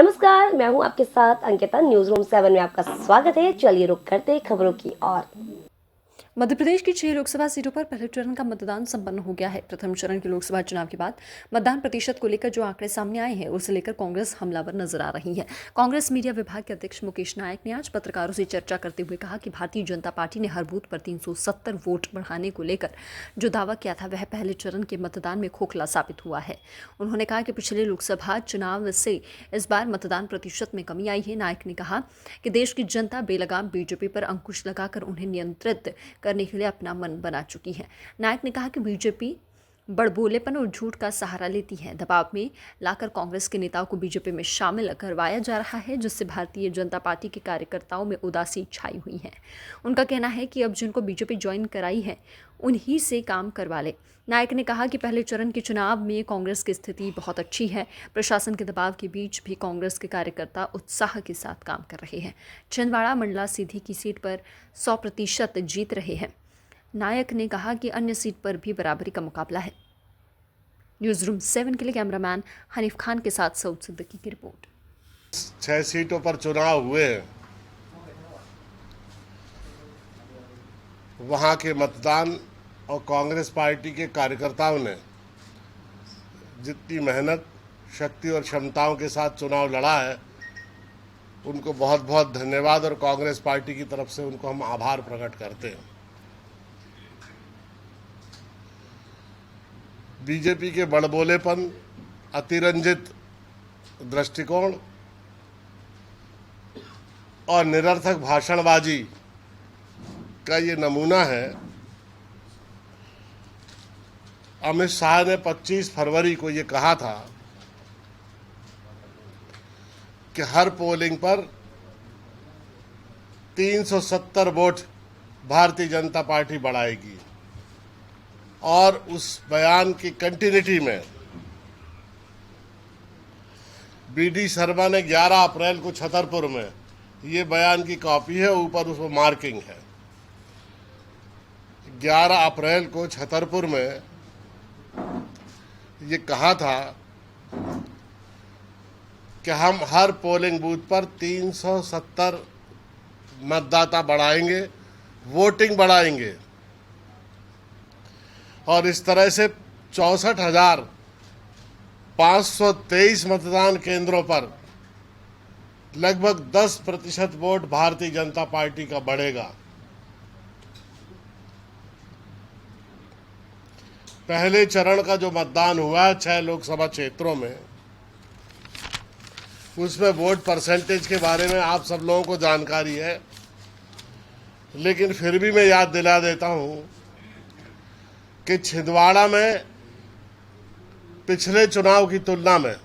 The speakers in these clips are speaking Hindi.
नमस्कार, मैं हूं आपके साथ अंकिता। न्यूज रूम 7 में आपका स्वागत है। चलिए रुक करते हैं खबरों की ओर। मध्य प्रदेश की 6 लोकसभा सीटों पर पहले चरण का मतदान संपन्न हो गया है। प्रथम चरण के लोकसभा चुनाव के बाद मतदान प्रतिशत को लेकर जो आंकड़े सामने आए हैं उसे लेकर कांग्रेस हमलावर नजर आ रही है। कांग्रेस मीडिया विभाग के अध्यक्ष मुकेश नायक ने आज पत्रकारों से चर्चा करते हुए कहा कि भारतीय जनता पार्टी ने हर बूथ पर 370 वोट बढ़ाने को लेकर जो दावा किया था वह पहले चरण के मतदान में खोखला साबित हुआ है। उन्होंने कहा कि पिछले लोकसभा चुनाव से इस बार मतदान प्रतिशत में कमी आई है। नायक ने कहा कि देश की जनता बेलगाम बीजेपी पर अंकुश लगाकर उन्हें नियंत्रित करने के लिए अपना मन बना चुकी है। नायक ने कहा कि बीजेपी बड़बोलेपन और झूठ का सहारा लेती है। दबाव में लाकर कांग्रेस के नेताओं को बीजेपी में शामिल करवाया जा रहा है, जिससे भारतीय जनता पार्टी के कार्यकर्ताओं में उदासी छाई हुई है। उनका कहना है कि अब जिनको बीजेपी ज्वाइन कराई है उन्हीं से काम करवा ले। नायक ने कहा कि पहले चरण के चुनाव में कांग्रेस की स्थिति बहुत अच्छी है। प्रशासन के दबाव के बीच भी कांग्रेस के कार्यकर्ता उत्साह के साथ काम कर रहे हैं। छिंदवाड़ा मंडला सीधी की सीट पर 100% जीत रहे हैं। नायक ने कहा कि अन्य सीट पर भी बराबरी का मुकाबला है। न्यूज रूम 7 के लिए कैमरामैन हनीफ खान के साथ सऊद सिद्दीकी की रिपोर्ट। 6 सीटों पर चुनाव हुए हैं। वहां के मतदान और कांग्रेस पार्टी के कार्यकर्ताओं ने जितनी मेहनत, शक्ति और क्षमताओं के साथ चुनाव लड़ा है, उनको बहुत बहुत धन्यवाद और कांग्रेस पार्टी की तरफ से उनको हम आभार प्रकट करते हैं। बीजेपी के बड़बोलेपन, अतिरंजित दृष्टिकोण और निरर्थक भाषणबाजी का ये नमूना है। अमित शाह ने 25 फरवरी को ये कहा था कि हर पोलिंग पर 370 वोट भारतीय जनता पार्टी बढ़ाएगी, और उस बयान की कंटिन्यूटी में बीडी शर्मा ने 11 अप्रैल को छतरपुर में, ये बयान की कॉपी है, ऊपर उसमें मार्किंग है, 11 अप्रैल को छतरपुर में ये कहा था कि हम हर पोलिंग बूथ पर 370 मतदाता बढ़ाएंगे, वोटिंग बढ़ाएंगे, और इस तरह से 64,523 मतदान केंद्रों पर लगभग 10% वोट भारतीय जनता पार्टी का बढ़ेगा। पहले चरण का जो मतदान हुआ है 6 लोकसभा क्षेत्रों में, उसमें वोट परसेंटेज के बारे में आप सब लोगों को जानकारी है, लेकिन फिर भी मैं याद दिला देता हूं कि छिंदवाड़ा में पिछले चुनाव की तुलना में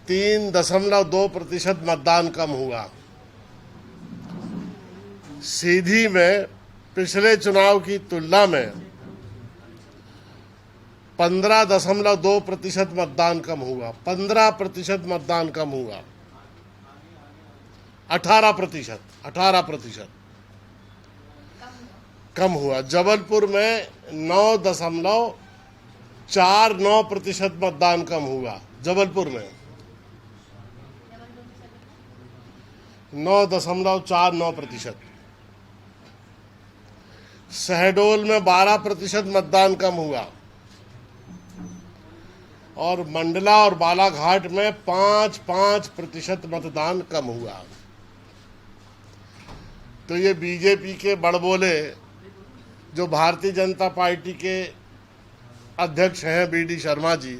3.2% मतदान कम हुआ। सीधी में पिछले चुनाव की तुलना में 15.2% मतदान कम हुआ। 15% मतदान कम हुआ। 18% कम हुआ। जबलपुर में 9.49% मतदान कम हुआ। जबलपुर में 9.49%। शहडोल में 12% मतदान कम हुआ, और मंडला और बालाघाट में 5% मतदान कम हुआ। तो ये बीजेपी के बड़बोले जो भारतीय जनता पार्टी के अध्यक्ष हैं बीडी शर्मा जी,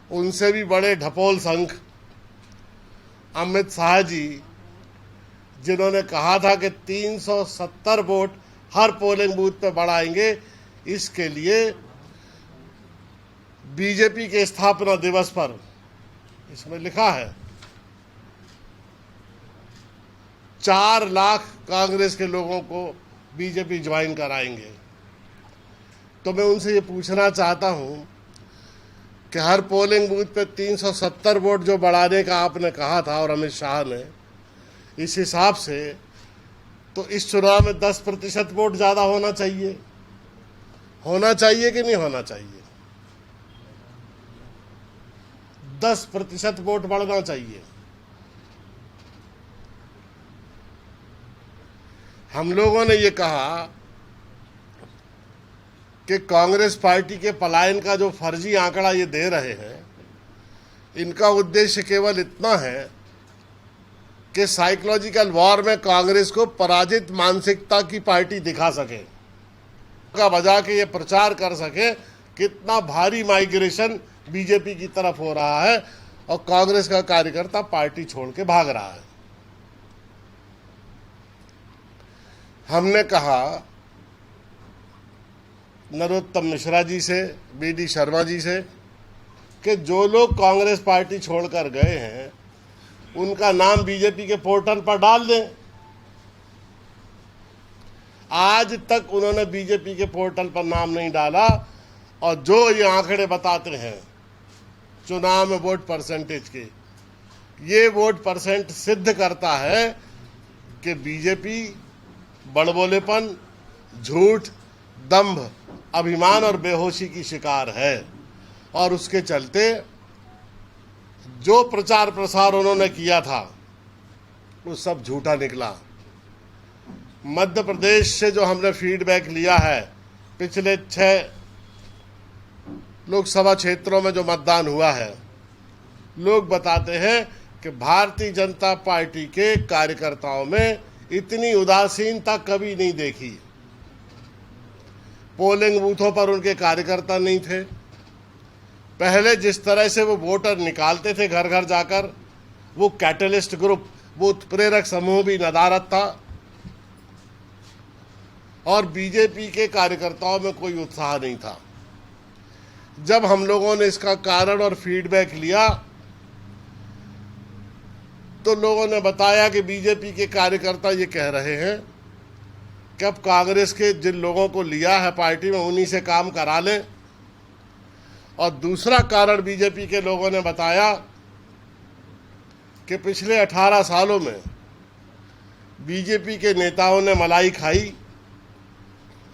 उनसे भी बड़े ढपोल संख अमित शाह जी, जिन्होंने कहा था कि 370 वोट हर पोलिंग बूथ पे बढ़ाएंगे, इसके लिए बीजेपी के स्थापना दिवस पर इसमें लिखा है 4 लाख कांग्रेस के लोगों को बीजेपी ज्वाइन कराएंगे। तो मैं उनसे ये पूछना चाहता हूं कि हर पोलिंग बूथ पे 370 वोट जो बढ़ाने का आपने कहा था और अमित शाह ने, इस हिसाब से तो इस चुनाव में 10% वोट ज़्यादा होना चाहिए कि नहीं होना चाहिए? 10% वोट बढ़ना चाहिए। हम लोगों ने ये कहा कि कांग्रेस पार्टी के पलायन का जो फर्जी आंकड़ा ये दे रहे हैं, इनका उद्देश्य केवल इतना है कि साइकोलॉजिकल वॉर में कांग्रेस को पराजित मानसिकता की पार्टी दिखा सके, का बजा के ये प्रचार कर सके कितना भारी माइग्रेशन बीजेपी की तरफ हो रहा है और कांग्रेस का कार्यकर्ता पार्टी छोड़ के भाग रहा है। हमने कहा नरोत्तम मिश्रा जी से, बीडी शर्मा जी से कि जो लोग कांग्रेस पार्टी छोड़कर गए हैं उनका नाम बीजेपी के पोर्टल पर डाल दें। आज तक उन्होंने बीजेपी के पोर्टल पर नाम नहीं डाला और जो ये आंकड़े बताते हैं चुनाव में वोट परसेंटेज के, ये वोट परसेंट सिद्ध करता है कि बीजेपी बड़बोलेपन, झूठ, दंभ, अभिमान और बेहोशी की शिकार है और उसके चलते जो प्रचार प्रसार उन्होंने किया था वो सब झूठा निकला। मध्य प्रदेश से जो हमने फीडबैक लिया है, पिछले 6 लोकसभा क्षेत्रों में जो मतदान हुआ है, लोग बताते हैं कि भारतीय जनता पार्टी के कार्यकर्ताओं में इतनी उदासीनता कभी नहीं देखी। पोलिंग बूथों पर उनके कार्यकर्ता नहीं थे। पहले जिस तरह से वो वोटर निकालते थे घर घर जाकर, वो कैटलिस्ट ग्रुप, वो उत्प्रेरक समूह भी नदारद था और बीजेपी के कार्यकर्ताओं में कोई उत्साह नहीं था। जब हम लोगों ने इसका कारण और फीडबैक लिया तो लोगों ने बताया कि बीजेपी के कार्यकर्ता ये कह रहे हैं कि अब कांग्रेस के जिन लोगों को लिया है पार्टी में उन्हीं से काम करा लें। और दूसरा कारण बीजेपी के लोगों ने बताया कि पिछले 18 सालों में बीजेपी के नेताओं ने मलाई खाई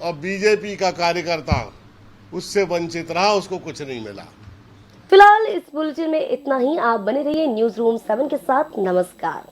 और बीजेपी का कार्यकर्ता उससे वंचित रहा, उसको कुछ नहीं मिला। फिलहाल इस बुलेटिन में इतना ही। आप बने रहिए न्यूज रूम 7 के साथ। नमस्कार।